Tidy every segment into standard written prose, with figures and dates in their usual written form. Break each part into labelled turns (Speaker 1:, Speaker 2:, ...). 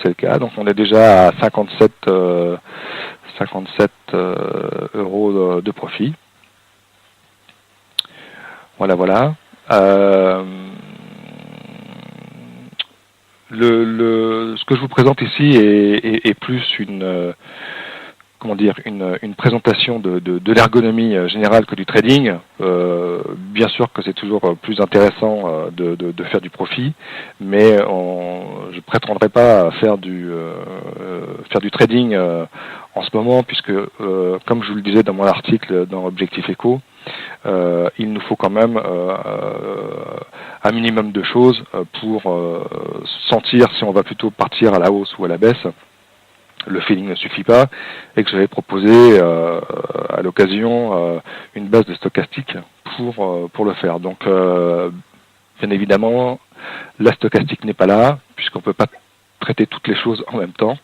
Speaker 1: c'est le cas. Donc on est déjà à 57 euros de profit. Voilà, voilà. Ce que je vous présente ici est plus une présentation de l'ergonomie générale que du trading. Bien sûr que c'est toujours plus intéressant de faire du profit, mais je ne prétendrai pas à faire du trading en ce moment, puisque comme je vous le disais dans mon article dans Objectif Eco, il nous faut quand même un minimum de choses pour sentir si on va plutôt partir à la hausse ou à la baisse. Le feeling ne suffit pas, et que j'avais proposé à l'occasion une base de stochastique pour le faire. Donc bien évidemment, la stochastique n'est pas là, puisqu'on ne peut pas traiter toutes les choses en même temps.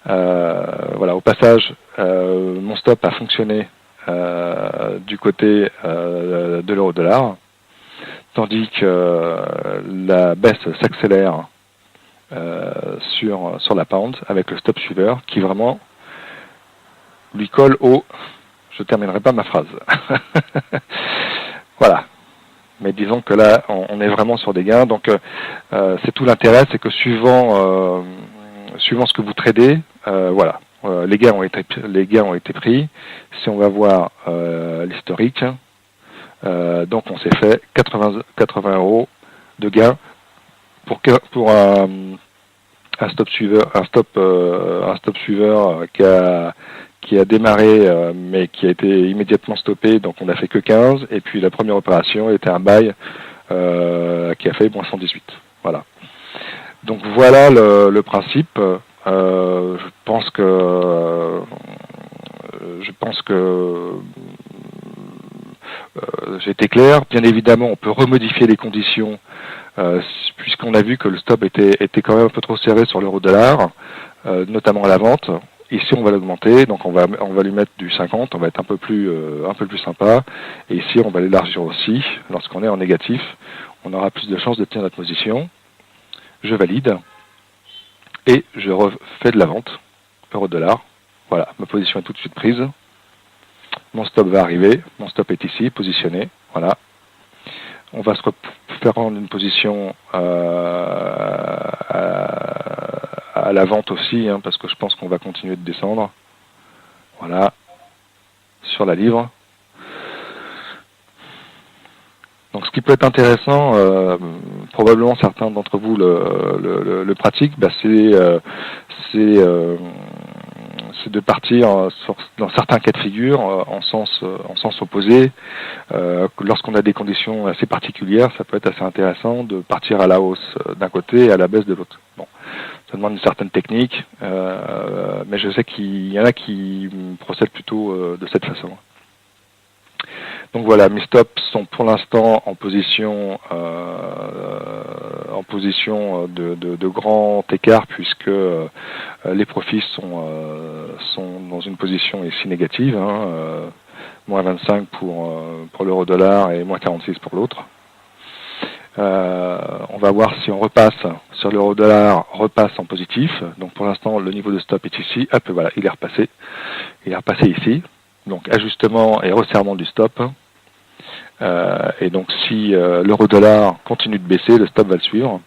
Speaker 1: Voilà, au passage, mon stop a fonctionné du côté de l'euro-dollar, tandis que la baisse s'accélère sur la pound avec le stop suiveur qui vraiment lui colle au... Je terminerai pas ma phrase. Voilà. Mais disons que là, on est vraiment sur des gains. Donc, c'est tout l'intérêt, c'est que suivant ce que vous tradez, voilà, les gains ont été pris. Si on va voir l'historique, donc on s'est fait 80 euros de gains pour un stop suiveur qui a démarré mais qui a été immédiatement stoppé, donc on n'a fait que 15, et puis la première opération était un buy qui a fait moins 118. Voilà. Donc voilà le principe. Je pense que j'ai été clair. Bien évidemment, on peut remodifier les conditions puisqu'on a vu que le stop était quand même un peu trop serré sur l'euro-dollar, notamment à la vente. Ici, on va l'augmenter, donc on va lui mettre du 50, on va être un peu plus sympa. Et ici, on va l'élargir aussi. Lorsqu'on est en négatif, on aura plus de chances de tenir notre position. Je valide et je refais de la vente euro-dollar. Voilà, ma position est tout de suite prise. Mon stop va arriver, mon stop est ici, positionné. Voilà. On va se faire rendre une position à la vente aussi, hein, parce que je pense qu'on va continuer de descendre. Voilà, sur la livre. Donc ce qui peut être intéressant, probablement certains d'entre vous le pratiquent, bah, c'est de partir dans certains cas de figure en sens opposé. Lorsqu'on a des conditions assez particulières, ça peut être assez intéressant de partir à la hausse d'un côté et à la baisse de l'autre. Bon, ça demande une certaine technique, mais je sais qu'il y en a qui procèdent plutôt de cette façon. Donc voilà, mes stops sont pour l'instant en position de grand écart, puisque les profits sont dans une position ici négative, hein, moins 25 pour l'euro-dollar et moins 46 pour l'autre. On va voir si on repasse sur l'euro-dollar, repasse en positif. Donc pour l'instant, le niveau de stop est ici. Hop, voilà, il est repassé ici. Donc ajustement et resserrement du stop. Et donc si l'euro-dollar continue de baisser, le stop va le suivre.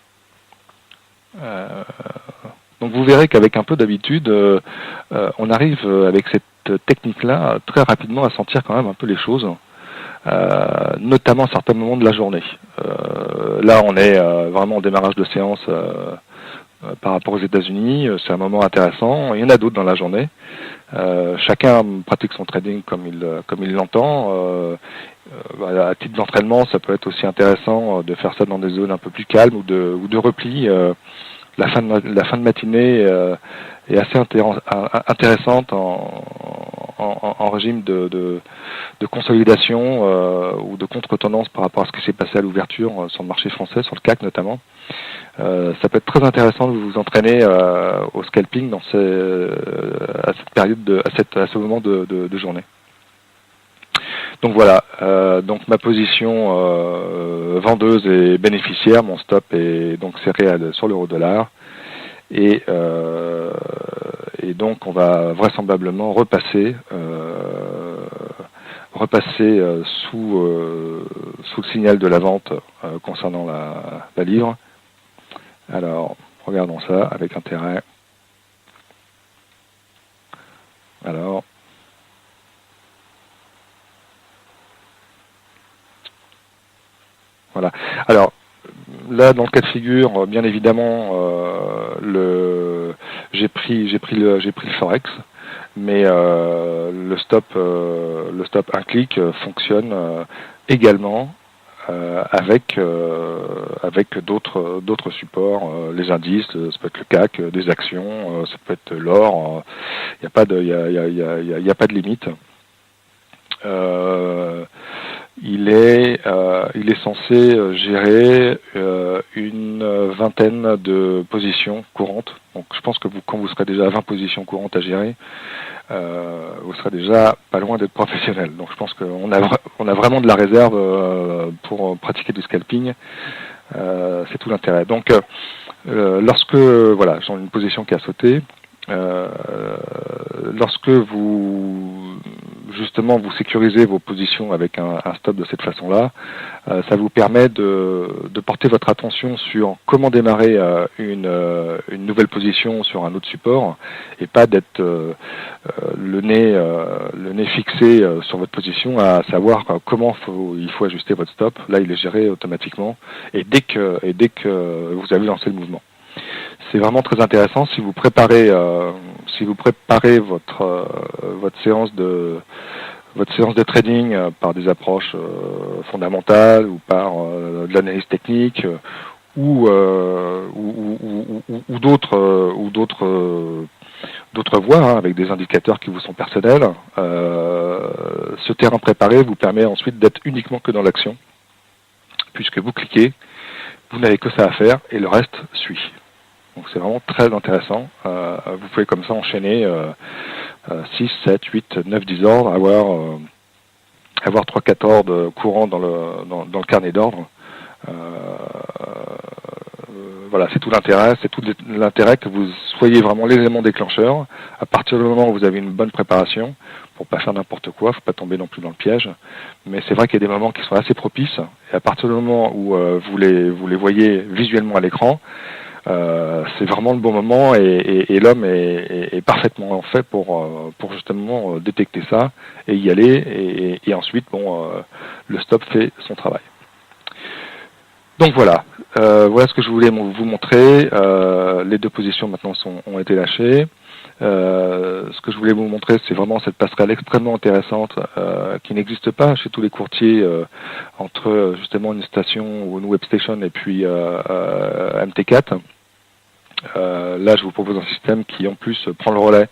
Speaker 1: Donc vous verrez qu'avec un peu d'habitude, on arrive avec cette technique-là très rapidement à sentir quand même un peu les choses, notamment à certains moments de la journée. Là on est vraiment au démarrage de séance par rapport aux États-Unis, c'est un moment intéressant. Il y en a d'autres dans la journée. Chacun pratique son trading comme il l'entend. À titre d'entraînement, ça peut être aussi intéressant de faire ça dans des zones un peu plus calmes ou de repli. La fin de matinée est assez intéressante en régime de consolidation ou de contre-tendance par rapport à ce qui s'est passé à l'ouverture sur le marché français, sur le CAC notamment. Ça peut être très intéressant de vous entraîner au scalping à cette période, à ce moment de journée. Donc voilà, donc ma position vendeuse est bénéficiaire, mon stop est donc serré sur l'euro-dollar, et donc on va vraisemblablement repasser sous le signal de la vente concernant la livre. Alors, regardons ça avec intérêt. Alors, voilà. Alors, là, dans le cas de figure, bien évidemment, j'ai pris le forex, mais le stop un clic fonctionne également avec d'autres supports, les indices, ça peut être le CAC, des actions, ça peut être l'or. Il n'y a pas de limite. Il est censé gérer une vingtaine de positions courantes. Donc je pense que quand vous serez déjà à 20 positions courantes à gérer, vous serez déjà pas loin d'être professionnel. Donc je pense qu'on a vraiment de la réserve pour pratiquer du scalping. C'est tout l'intérêt. Donc lorsque j'ai une position qui a sauté, lorsque vous sécurisez vos positions avec un stop de cette façon-là, ça vous permet de porter votre attention sur comment démarrer une nouvelle position sur un autre support et pas d'être le nez fixé sur votre position à savoir comment il faut ajuster votre stop. Là, il est géré automatiquement et dès que vous avez lancé le mouvement. C'est vraiment très intéressant si vous préparez votre séance de trading par des approches fondamentales ou par de l'analyse technique ou d'autres voies avec des indicateurs qui vous sont personnels. Ce terrain préparé vous permet ensuite d'être uniquement que dans l'action, puisque vous cliquez, vous n'avez que ça à faire et le reste suit. Donc c'est vraiment très intéressant. Vous pouvez comme ça enchaîner 6, 7, 8, 9, 10 ordres, avoir 3-4 ordres courants dans le carnet d'ordre. Voilà, c'est tout l'intérêt. C'est tout l'intérêt que vous soyez vraiment l'élément déclencheur. À partir du moment où vous avez une bonne préparation, pour pas faire n'importe quoi, faut pas tomber non plus dans le piège. Mais c'est vrai qu'il y a des moments qui sont assez propices. Et à partir du moment où vous les voyez visuellement à l'écran, c'est vraiment le bon moment et l'homme est parfaitement fait pour justement détecter ça et y aller et ensuite le stop fait son travail. Donc voilà ce que je voulais vous montrer. Les deux positions maintenant ont été lâchées. Ce que je voulais vous montrer, c'est vraiment cette passerelle extrêmement intéressante qui n'existe pas chez tous les courtiers entre justement une station ou une web station et puis MT4. Là, je vous propose un système qui en plus prend le relais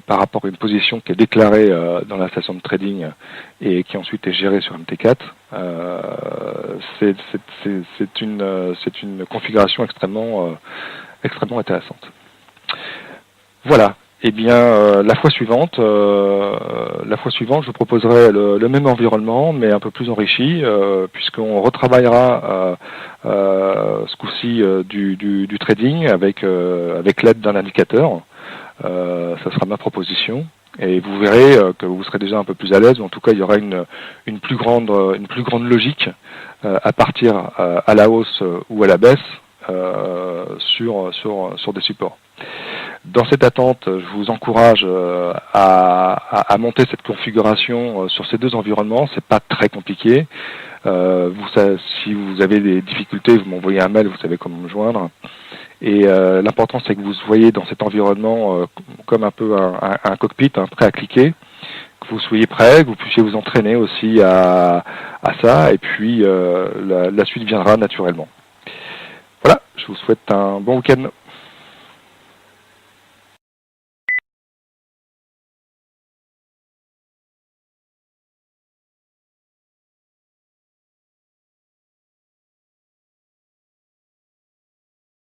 Speaker 1: par rapport à une position qui est déclarée dans la station de trading et qui ensuite est gérée sur MT4. C'est une configuration extrêmement intéressante. Voilà. Eh bien, la fois suivante, je vous proposerai le même environnement, mais un peu plus enrichi, puisqu'on retravaillera ce coup-ci du trading avec l'aide d'un indicateur. Ça sera ma proposition, et vous verrez que vous serez déjà un peu plus à l'aise. En tout cas, il y aura une plus grande logique à partir à la hausse ou à la baisse sur des supports. Dans cette attente, je vous encourage à monter cette configuration sur ces deux environnements. C'est pas très compliqué. Si vous avez des difficultés, vous m'envoyez un mail, vous savez comment me joindre. Et l'important, c'est que vous soyez dans cet environnement comme un peu un cockpit, prêt à cliquer, que vous soyez prêt, que vous puissiez vous entraîner aussi à ça, et puis la suite viendra naturellement. Voilà, je vous souhaite un bon week-end.